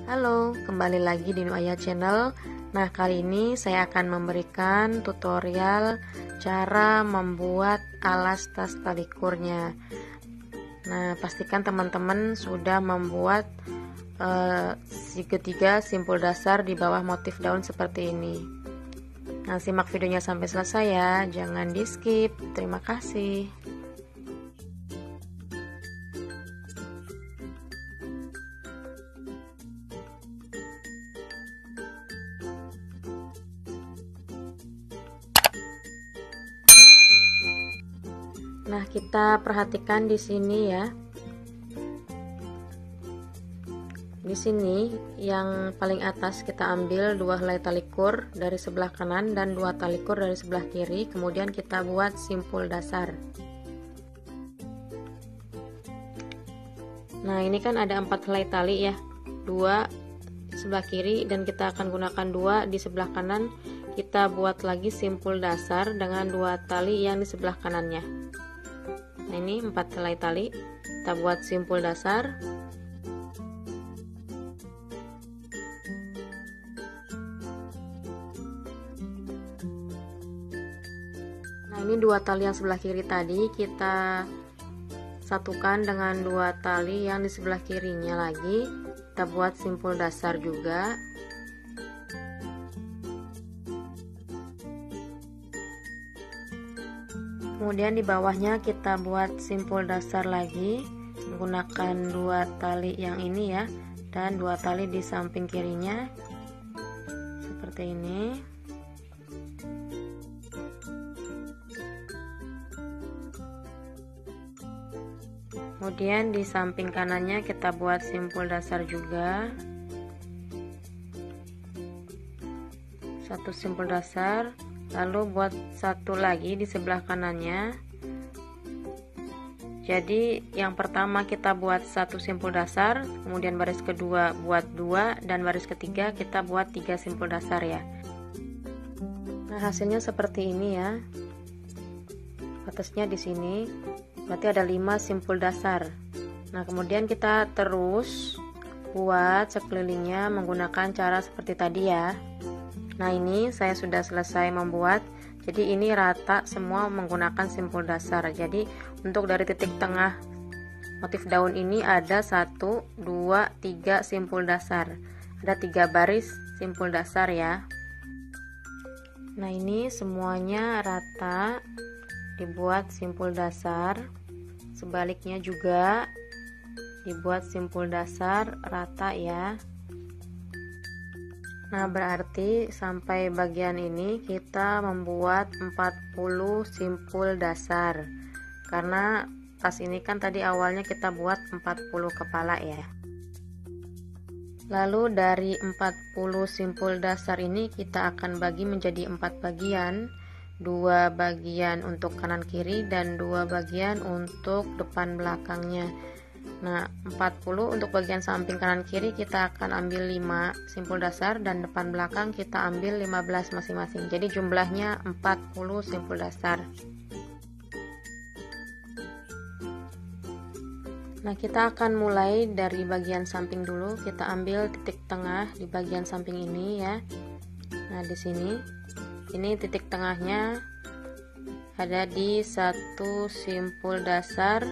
Halo, kembali lagi di Nuaya Channel. Nah, kali ini saya akan memberikan tutorial cara membuat alas tas talikurnya. Nah, pastikan teman-teman sudah membuat segitiga simpul dasar di bawah motif daun seperti ini. Nah, simak videonya sampai selesai ya, jangan di skip. Terima kasih. Nah, kita perhatikan di sini ya. Di sini yang paling atas kita ambil 2 helai talikur dari sebelah kanan dan 2 talikur dari sebelah kiri, kemudian kita buat simpul dasar. Nah, ini kan ada 4 helai tali ya, 2 sebelah kiri dan kita akan gunakan 2 di sebelah kanan. Kita buat lagi simpul dasar dengan 2 tali yang di sebelah kanannya. Nah, ini 4 helai tali, kita buat simpul dasar. Nah, ini 2 tali yang sebelah kiri tadi kita satukan dengan 2 tali yang di sebelah kirinya lagi, kita buat simpul dasar juga. Kemudian di bawahnya kita buat simpul dasar lagi menggunakan 2 tali yang ini ya, dan 2 tali di samping kirinya seperti ini. Kemudian di samping kanannya kita buat simpul dasar juga, 1 simpul dasar, lalu buat 1 lagi di sebelah kanannya. Jadi yang pertama kita buat 1 simpul dasar, kemudian baris kedua buat 2, dan baris ketiga kita buat 3 simpul dasar ya. Nah, hasilnya seperti ini ya. Atasnya di sini berarti ada 5 simpul dasar. Nah, kemudian kita terus buat sekelilingnya menggunakan cara seperti tadi ya. Nah, ini saya sudah selesai membuat, jadi ini rata semua menggunakan simpul dasar. Jadi untuk dari titik tengah motif daun ini ada 1, 2, 3 simpul dasar, ada 3 baris simpul dasar ya. Nah, ini semuanya rata dibuat simpul dasar, sebaliknya juga dibuat simpul dasar rata ya. Nah, berarti sampai bagian ini kita membuat 40 simpul dasar, karena tas ini kan tadi awalnya kita buat 40 kepala ya. Lalu dari 40 simpul dasar ini kita akan bagi menjadi 4 bagian, 2 bagian untuk kanan kiri dan 2 bagian untuk depan belakangnya. Nah, 40 untuk bagian samping kanan kiri kita akan ambil 5 simpul dasar dan depan belakang kita ambil 15 masing-masing. Jadi jumlahnya 40 simpul dasar. Nah, kita akan mulai dari bagian samping dulu. Kita ambil titik tengah di bagian samping ini ya. Nah, di sini ini titik tengahnya ada di 1 simpul dasar.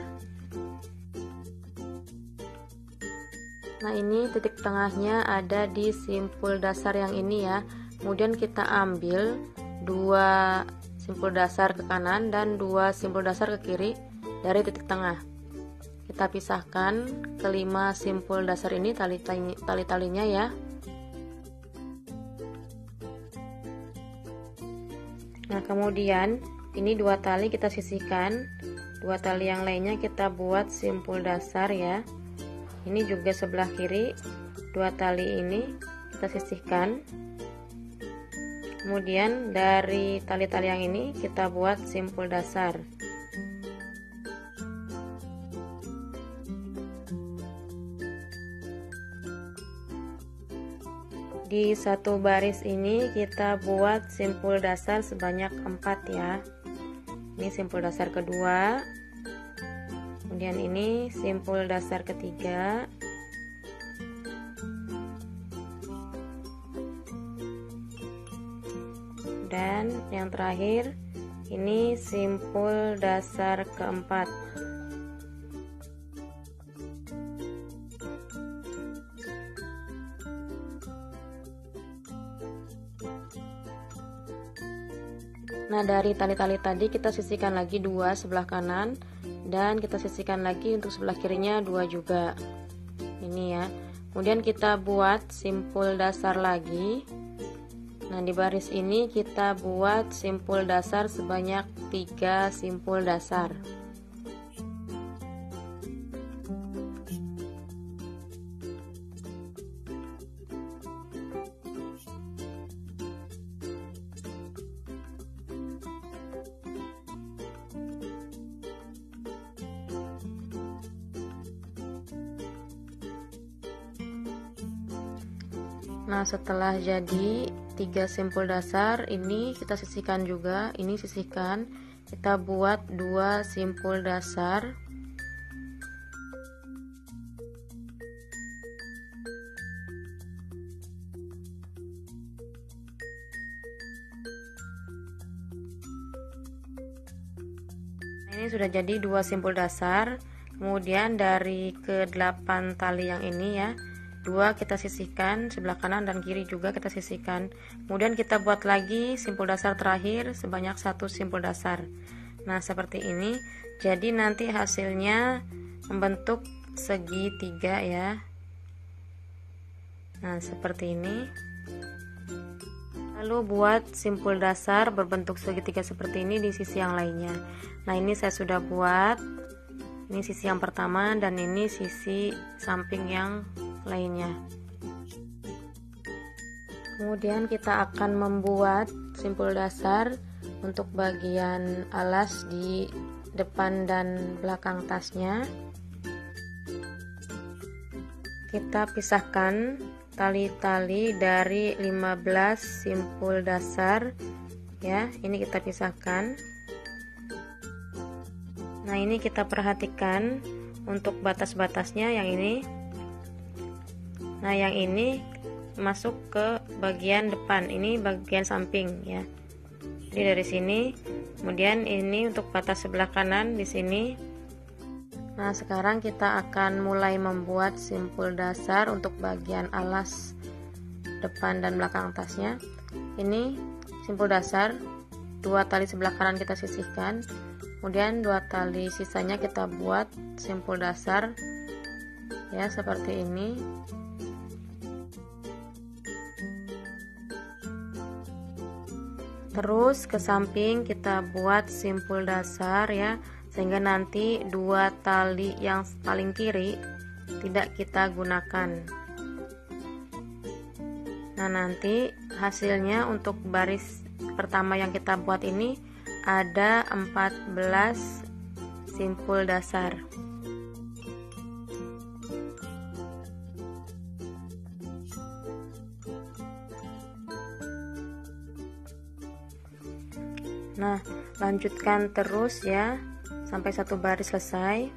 Nah, ini titik tengahnya ada di simpul dasar yang ini ya. Kemudian kita ambil 2 simpul dasar ke kanan dan 2 simpul dasar ke kiri dari titik tengah. Kita pisahkan ke 5 simpul dasar ini tali-talinya ya. Nah, kemudian ini 2 tali kita sisihkan, 2 tali yang lainnya kita buat simpul dasar ya. Ini juga sebelah kiri, 2 tali ini kita sisihkan. Kemudian dari tali-tali yang ini kita buat simpul dasar. Di 1 baris ini kita buat simpul dasar sebanyak 4 ya. Ini simpul dasar kedua, kemudian ini simpul dasar ketiga, Dan yang terakhir ini simpul dasar keempat. Nah, dari tali-tali tadi kita sisihkan lagi 2 sebelah kanan dan kita sisihkan lagi untuk sebelah kirinya 2 juga. Ini ya. Kemudian kita buat simpul dasar lagi. Nah, di baris ini kita buat simpul dasar sebanyak 3 simpul dasar. Nah, setelah jadi 3 simpul dasar, ini kita sisihkan juga. Ini sisihkan, kita buat 2 simpul dasar. Nah, ini sudah jadi 2 simpul dasar. Kemudian dari ke-8 tali yang ini ya, 2 kita sisihkan, sebelah kanan dan kiri juga kita sisihkan. Kemudian kita buat lagi simpul dasar terakhir sebanyak 1 simpul dasar. Nah, seperti ini. Jadi nanti hasilnya membentuk segitiga ya. Nah, seperti ini. Lalu buat simpul dasar berbentuk segitiga seperti ini di sisi yang lainnya. Nah, ini saya sudah buat. Ini sisi yang pertama dan ini sisi samping yang lainnya. Kemudian kita akan membuat simpul dasar untuk bagian alas di depan dan belakang tasnya. Kita pisahkan tali-tali dari 15 simpul dasar ya. Ini kita pisahkan. Nah, ini kita perhatikan untuk batas-batasnya yang ini. Nah, yang ini masuk ke bagian depan, ini bagian samping ya. Jadi dari sini, kemudian ini untuk batas sebelah kanan di sini. Nah, sekarang kita akan mulai membuat simpul dasar untuk bagian alas depan dan belakang tasnya. Ini simpul dasar, 2 tali sebelah kanan kita sisihkan. Kemudian 2 tali sisanya kita buat simpul dasar ya, seperti ini. Terus ke samping kita buat simpul dasar ya, sehingga nanti 2 tali yang paling kiri tidak kita gunakan. Nah, nanti hasilnya untuk baris pertama yang kita buat ini ada 14 simpul dasar. Nah, lanjutkan terus ya sampai 1 baris selesai.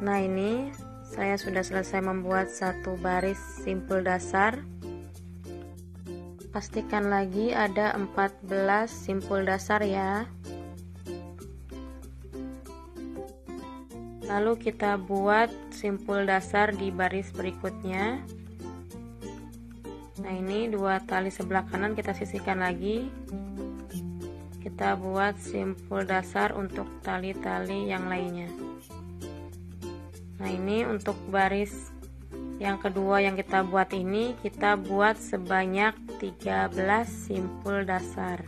Nah, ini saya sudah selesai membuat 1 baris simpul dasar. Pastikan lagi ada 14 simpul dasar ya. Lalu kita buat simpul dasar di baris berikutnya. Nah, ini 2 tali sebelah kanan kita sisihkan lagi. Kita buat simpul dasar untuk tali-tali yang lainnya. Nah, ini untuk baris yang kedua yang kita buat ini, kita buat sebanyak 13 simpul dasar.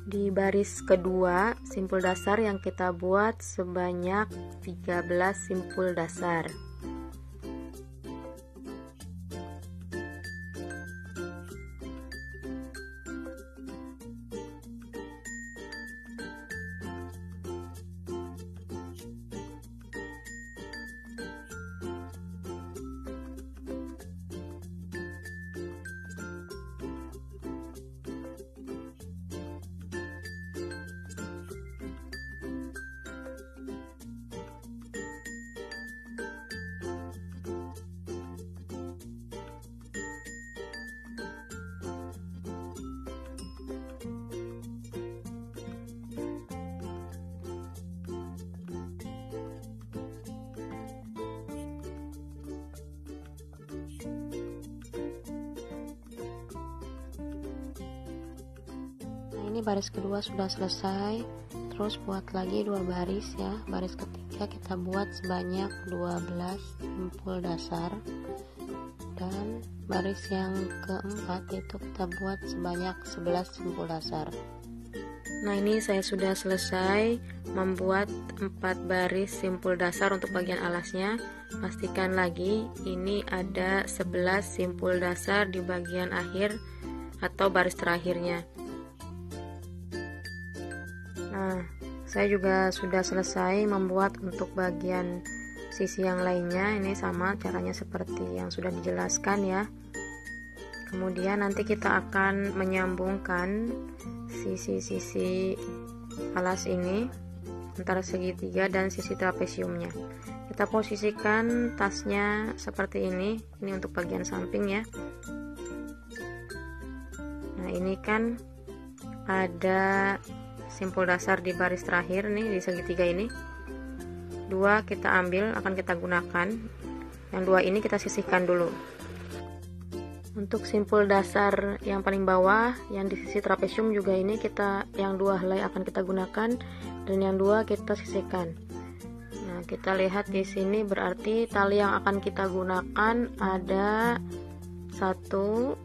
Di baris kedua, simpul dasar yang kita buat sebanyak 13 simpul dasar. Ini baris kedua sudah selesai, terus buat lagi 2 baris ya. Baris ketiga kita buat sebanyak 12 simpul dasar, dan baris yang keempat itu kita buat sebanyak 11 simpul dasar. Nah, ini saya sudah selesai membuat 4 baris simpul dasar untuk bagian alasnya. Pastikan lagi ini ada 11 simpul dasar di bagian akhir atau baris terakhirnya. Nah, saya juga sudah selesai membuat untuk bagian sisi yang lainnya. Ini sama caranya seperti yang sudah dijelaskan ya. Kemudian nanti kita akan menyambungkan sisi-sisi alas ini antara segitiga dan sisi trapesiumnya. Kita posisikan tasnya seperti ini untuk bagian samping ya. Nah, ini kan ada simpul dasar di baris terakhir nih, di segitiga ini. 2 kita ambil, akan kita gunakan. Yang 2 ini kita sisihkan dulu. Untuk simpul dasar yang paling bawah, yang di sisi trapesium juga ini kita, yang 2 helai akan kita gunakan, dan yang 2 kita sisihkan. Nah, kita lihat di sini berarti tali yang akan kita gunakan ada 1,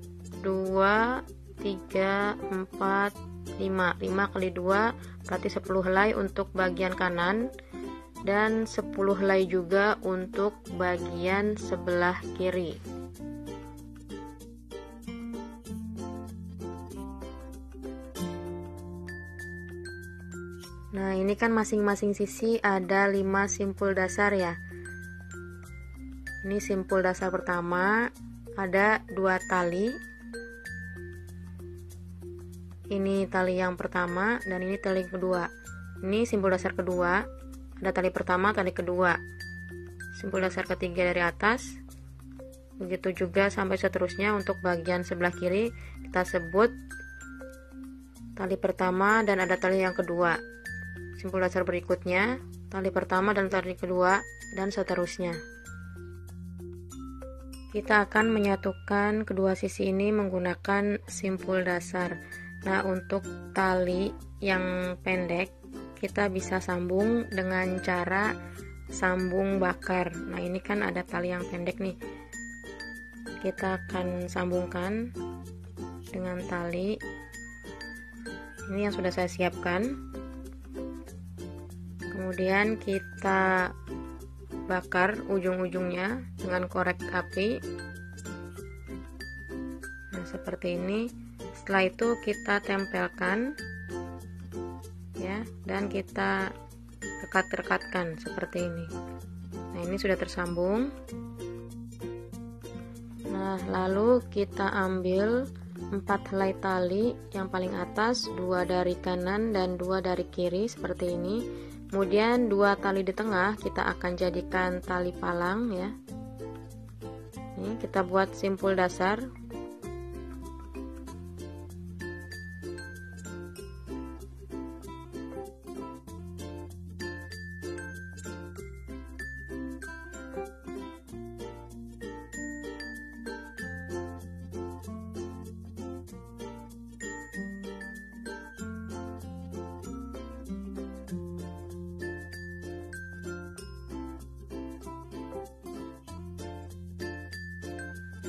2, 3, 4, 5 kali 2 berarti 10 helai untuk bagian kanan, dan 10 helai juga untuk bagian sebelah kiri. Nah, ini kan masing-masing sisi ada 5 simpul dasar ya. Ini simpul dasar pertama, ada 2 tali. Ini tali yang pertama dan ini tali kedua. Ini simpul dasar kedua, ada tali pertama, tali kedua, simpul dasar ketiga dari atas. Begitu juga sampai seterusnya. Untuk bagian sebelah kiri kita sebut tali pertama dan ada tali yang kedua. Simpul dasar berikutnya tali pertama dan tali kedua, dan seterusnya. Kita akan menyatukan kedua sisi ini menggunakan simpul dasar. Nah, untuk tali yang pendek kita bisa sambung dengan cara sambung bakar. Nah, ini kan ada tali yang pendek nih, kita akan sambungkan dengan tali ini yang sudah saya siapkan. Kemudian kita bakar ujung-ujungnya dengan korek api. Nah, seperti ini. Setelah itu kita tempelkan ya, dan kita rekat-rekatkan seperti ini. Nah, ini sudah tersambung. Nah, lalu kita ambil 4 helai tali yang paling atas, 2 dari kanan dan 2 dari kiri seperti ini. Kemudian 2 tali di tengah kita akan jadikan tali palang ya. Ini kita buat simpul dasar.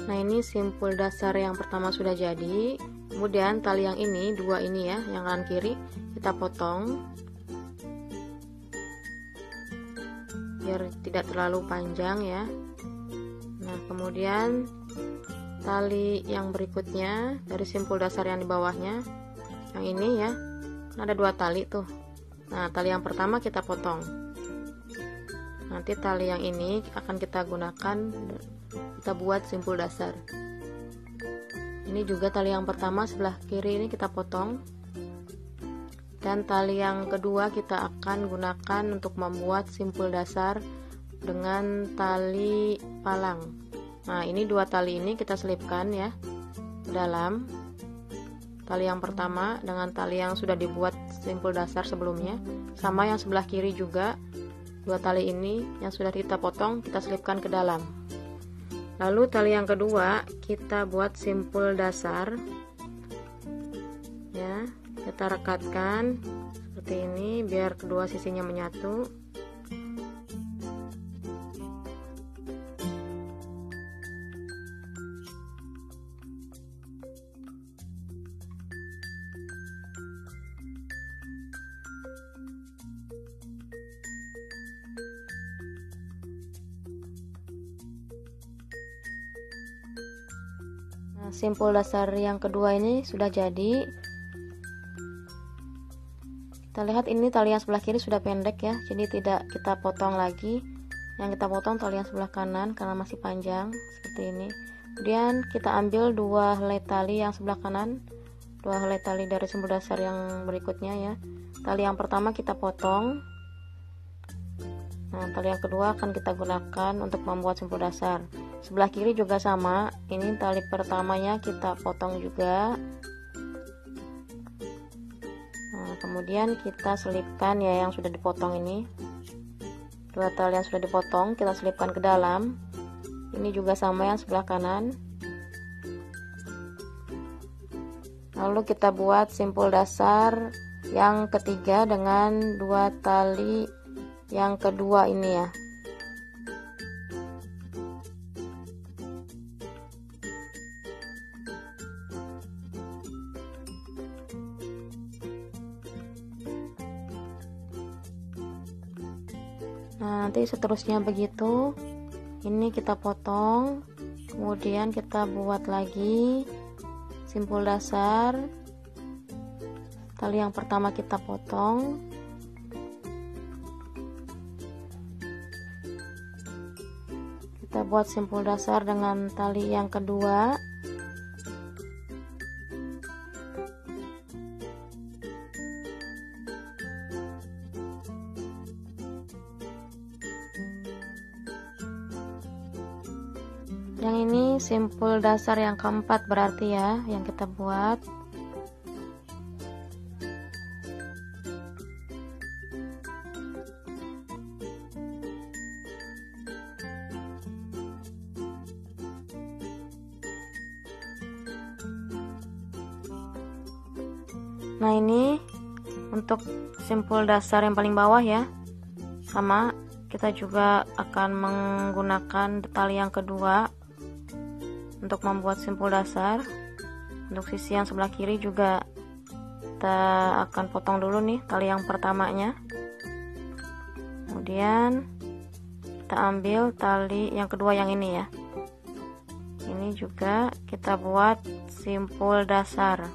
Nah, ini simpul dasar yang pertama sudah jadi. Kemudian tali yang ini, dua ini ya, yang kanan kiri kita potong biar tidak terlalu panjang ya. Nah, kemudian tali yang berikutnya dari simpul dasar yang di bawahnya, yang ini ya, ada dua tali tuh. Nah, tali yang pertama kita potong. Nanti tali yang ini akan kita gunakan, kita buat simpul dasar. Ini juga tali yang pertama sebelah kiri ini kita potong. Dan tali yang kedua kita akan gunakan untuk membuat simpul dasar dengan tali palang. Nah, ini dua tali ini kita selipkan ya ke dalam. Tali yang pertama dengan tali yang sudah dibuat simpul dasar sebelumnya, sama yang sebelah kiri juga. Dua tali ini yang sudah kita potong kita selipkan ke dalam. Lalu tali yang kedua kita buat simpul dasar ya, kita rekatkan seperti ini biar kedua sisinya menyatu. Nah, simpul dasar yang kedua ini sudah jadi. Kita lihat ini tali yang sebelah kiri sudah pendek ya, jadi tidak kita potong lagi. Yang kita potong tali yang sebelah kanan karena masih panjang seperti ini. Kemudian kita ambil dua helai tali yang sebelah kanan, dua helai tali dari simpul dasar yang berikutnya ya. Tali yang pertama kita potong. Nah, tali yang kedua akan kita gunakan untuk membuat simpul dasar. Sebelah kiri juga sama, ini tali pertamanya kita potong juga. Nah, kemudian kita selipkan ya yang sudah dipotong ini. Dua tali yang sudah dipotong kita selipkan ke dalam. Ini juga sama yang sebelah kanan. Lalu kita buat simpul dasar yang ketiga dengan dua tali yang kedua ini ya. Nah, nanti seterusnya begitu. Ini kita potong, kemudian kita buat lagi simpul dasar. Tali yang pertama kita potong. Kita buat simpul dasar dengan tali yang kedua. Yang ini simpul dasar yang keempat berarti ya yang kita buat. Nah, ini untuk simpul dasar yang paling bawah ya. Sama, kita juga akan menggunakan tali yang kedua untuk membuat simpul dasar. Untuk sisi yang sebelah kiri juga kita akan potong dulu nih tali yang pertamanya. Kemudian kita ambil tali yang kedua yang ini ya. Ini juga kita buat simpul dasar.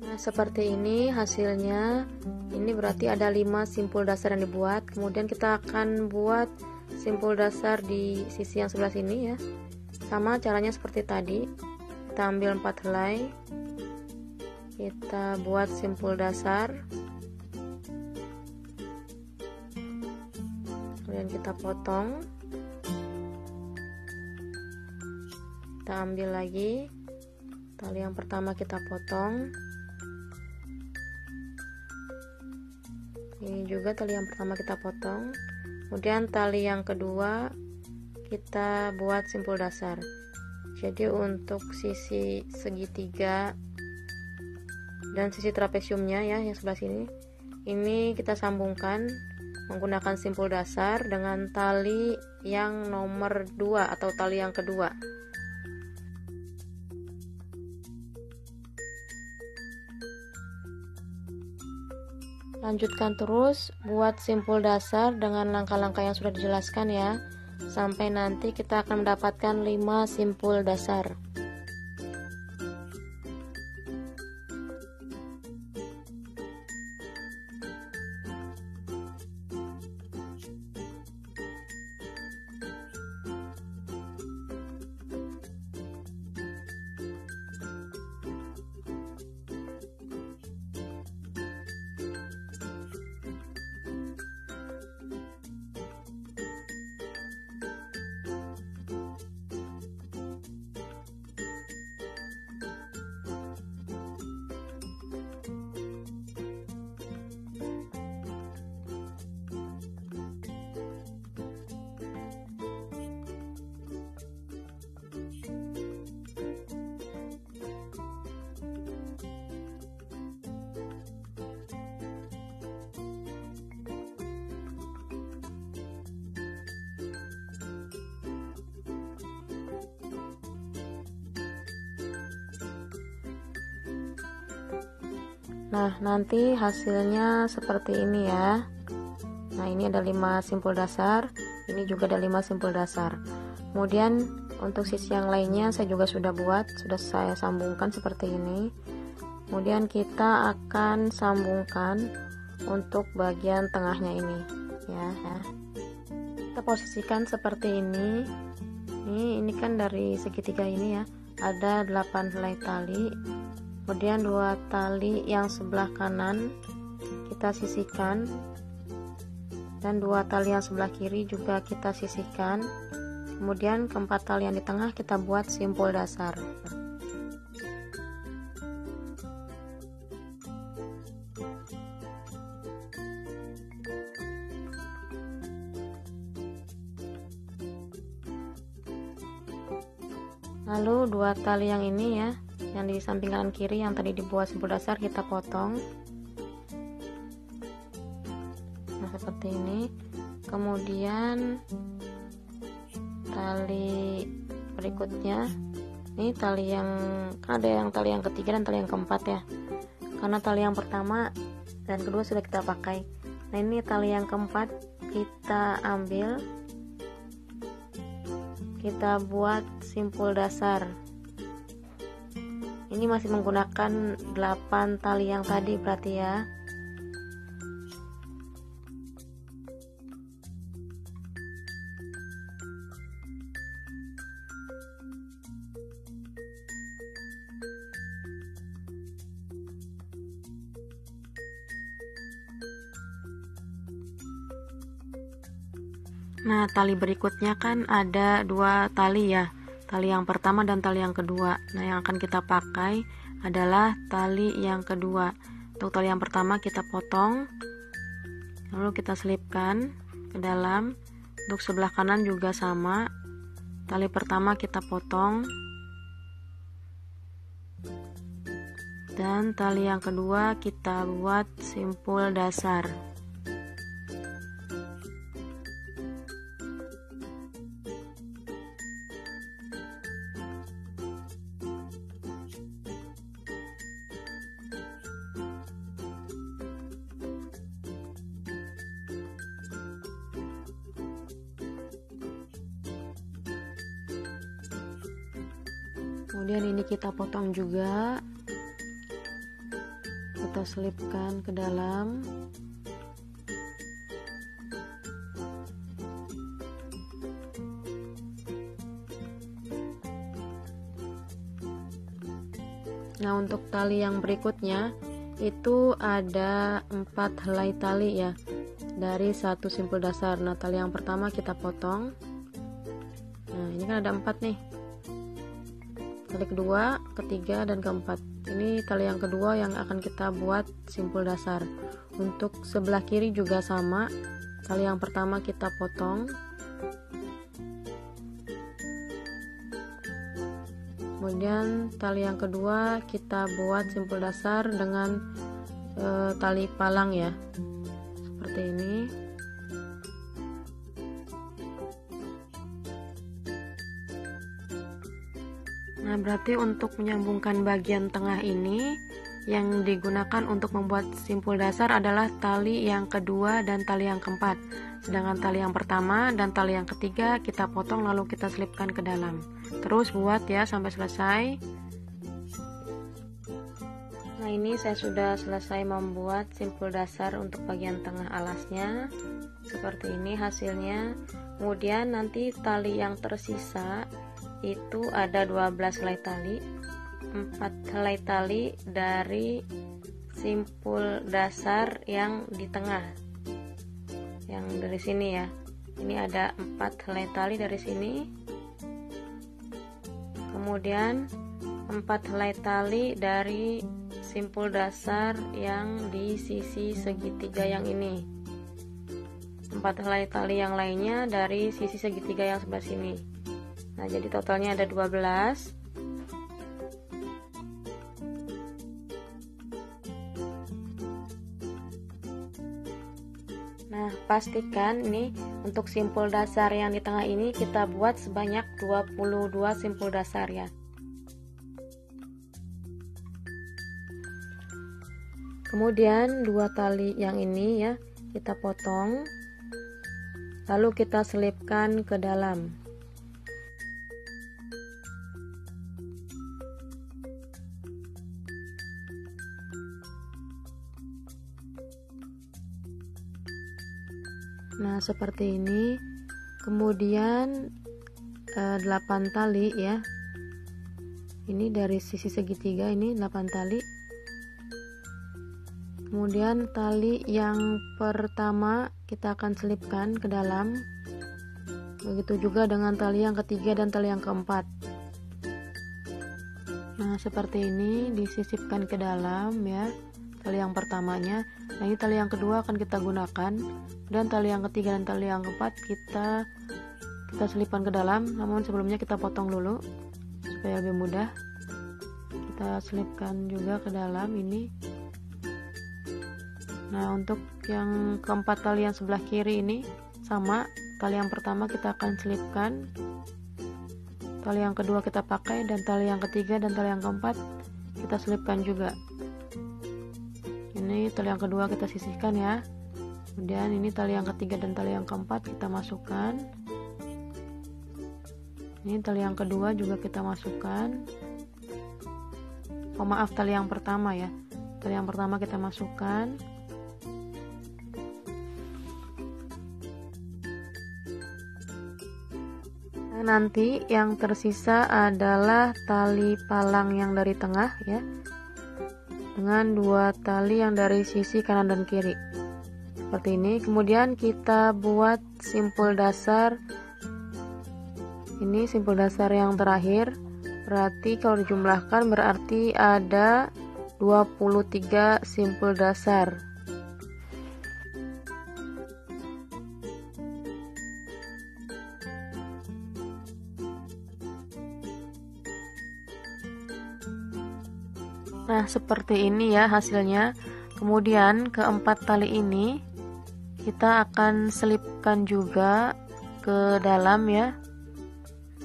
Nah, seperti ini hasilnya. Ini berarti ada 5 simpul dasar yang dibuat. Kemudian kita akan buat simpul dasar di sisi yang sebelah sini ya. Sama caranya seperti tadi. Kita ambil 4 helai. Kita buat simpul dasar. Kemudian kita potong. Kita ambil lagi. Tali yang pertama kita potong. Ini juga tali yang pertama kita potong. Kemudian tali yang kedua kita buat simpul dasar. Jadi untuk sisi segitiga dan sisi trapesiumnya ya yang sebelah sini ini kita sambungkan menggunakan simpul dasar dengan tali yang nomor 2 atau tali yang kedua. Lanjutkan terus buat simpul dasar dengan langkah-langkah yang sudah dijelaskan ya, sampai nanti kita akan mendapatkan 5 simpul dasar. Nah, nanti hasilnya seperti ini ya. Nah, ini ada 5 simpul dasar, ini juga ada 5 simpul dasar. Kemudian untuk sisi yang lainnya saya juga sudah buat, sudah saya sambungkan seperti ini. Kemudian kita akan sambungkan untuk bagian tengahnya ini ya. Kita posisikan seperti ini. Ini kan dari segitiga ini ya, ada 8 helai tali. Kemudian 2 tali yang sebelah kanan kita sisihkan, dan 2 tali yang sebelah kiri juga kita sisihkan. Kemudian keempat tali yang di tengah kita buat simpul dasar. Lalu 2 tali yang ini ya, yang di samping kanan kiri yang tadi dibuat simpul dasar kita potong. Nah, seperti ini. Kemudian tali berikutnya, ini tali yang kan ada yang tali yang ketiga dan tali yang keempat ya. Karena tali yang pertama dan kedua sudah kita pakai. Nah, ini tali yang keempat kita ambil, kita buat simpul dasar. Ini masih menggunakan 8 tali yang tadi berarti ya. Nah, tali berikutnya kan ada 2 tali ya, tali yang pertama dan tali yang kedua. Nah, yang akan kita pakai adalah tali yang kedua. Untuk tali yang pertama kita potong, lalu kita selipkan ke dalam. Untuk sebelah kanan juga sama, tali pertama kita potong, dan tali yang kedua kita buat simpul dasar. Kemudian ini kita potong juga, kita selipkan ke dalam. Nah, untuk tali yang berikutnya itu ada 4 helai tali ya, dari 1 simpul dasar. Nah, tali yang pertama kita potong. Nah, ini kan ada 4 nih, tali kedua, ketiga, dan keempat. Ini tali yang kedua yang akan kita buat simpul dasar. Untuk sebelah kiri juga sama, tali yang pertama kita potong, kemudian tali yang kedua kita buat simpul dasar dengan tali palang ya, seperti ini. Nah, berarti untuk menyambungkan bagian tengah ini yang digunakan untuk membuat simpul dasar adalah tali yang kedua dan tali yang keempat. Sedangkan tali yang pertama dan tali yang ketiga kita potong lalu kita selipkan ke dalam. Terus buat ya sampai selesai. Nah, ini saya sudah selesai membuat simpul dasar untuk bagian tengah alasnya. Seperti ini hasilnya. Kemudian nanti tali yang tersisa itu ada 12 helai tali, 4 helai tali dari simpul dasar yang di tengah, yang dari sini ya. Ini ada 4 helai tali dari sini, kemudian 4 helai tali dari simpul dasar yang di sisi segitiga yang ini, 4 helai tali yang lainnya dari sisi segitiga yang sebelah sini. Nah, jadi totalnya ada 12. Nah, pastikan nih untuk simpul dasar yang di tengah ini kita buat sebanyak 22 simpul dasar ya. Kemudian dua tali yang ini ya kita potong, lalu kita selipkan ke dalam. Nah, seperti ini. Kemudian 8 tali ya. Ini dari sisi segitiga ini 8 tali. Kemudian tali yang pertama kita akan selipkan ke dalam. Begitu juga dengan tali yang ketiga dan tali yang keempat. Nah, seperti ini disisipkan ke dalam ya. Tali yang pertamanya. Nah, ini tali yang kedua akan kita gunakan, dan tali yang ketiga dan tali yang keempat kita selipkan ke dalam. Namun sebelumnya kita potong dulu supaya lebih mudah. Kita selipkan juga ke dalam ini. Nah, untuk yang keempat tali yang sebelah kiri ini sama, tali yang pertama kita akan selipkan, tali yang kedua kita pakai, dan tali yang ketiga dan tali yang keempat kita selipkan juga. Ini tali yang kedua kita sisihkan ya. Kemudian ini tali yang ketiga dan tali yang keempat kita masukkan. Ini tali yang kedua juga kita masukkan. Oh, maaf, tali yang pertama ya. Tali yang pertama kita masukkan. Nah, nanti yang tersisa adalah tali palang yang dari tengah ya, dengan dua tali yang dari sisi kanan dan kiri seperti ini. Kemudian kita buat simpul dasar. Ini simpul dasar yang terakhir, berarti kalau dijumlahkan berarti ada 23 simpul dasar. Nah, seperti ini ya hasilnya. Kemudian keempat tali ini kita akan selipkan juga ke dalam ya.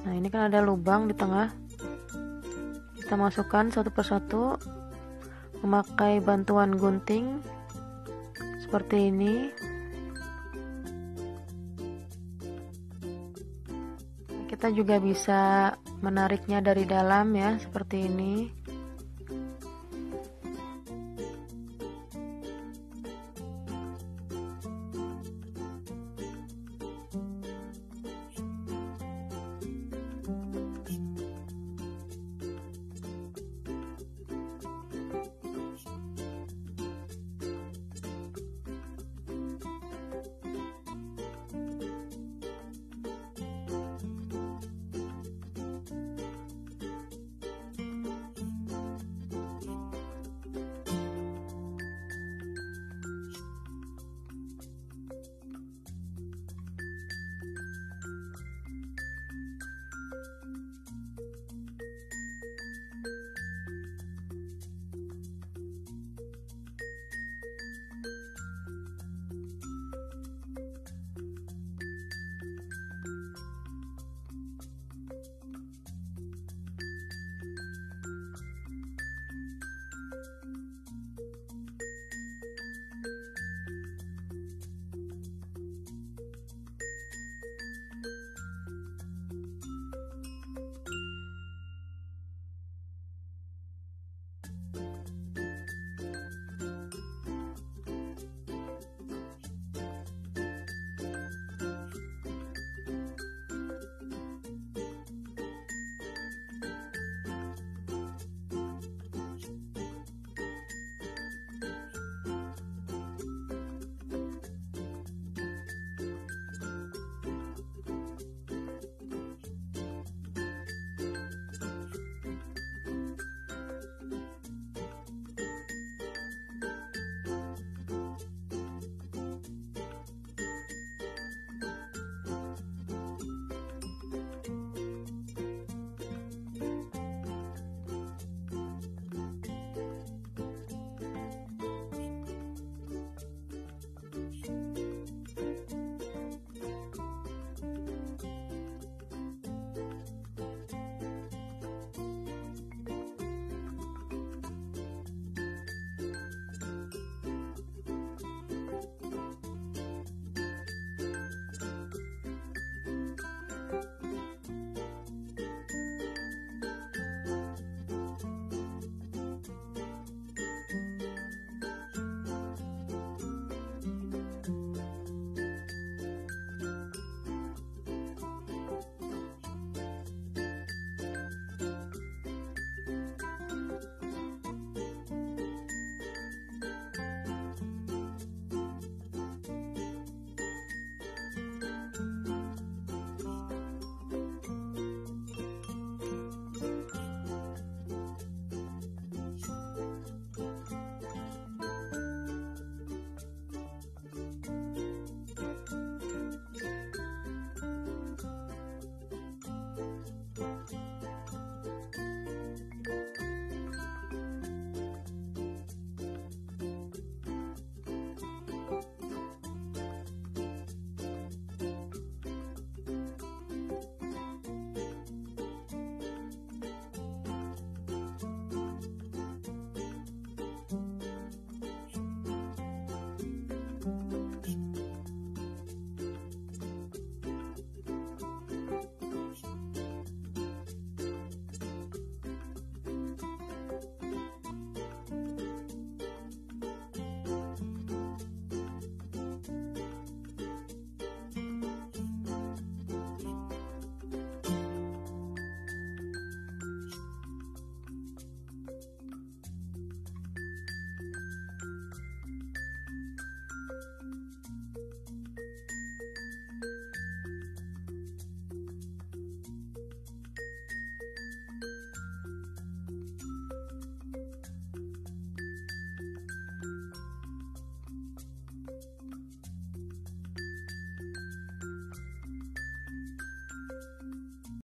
Nah, ini kan ada lubang di tengah. Kita masukkan satu persatu memakai bantuan gunting seperti ini. Kita juga bisa menariknya dari dalam ya, seperti ini.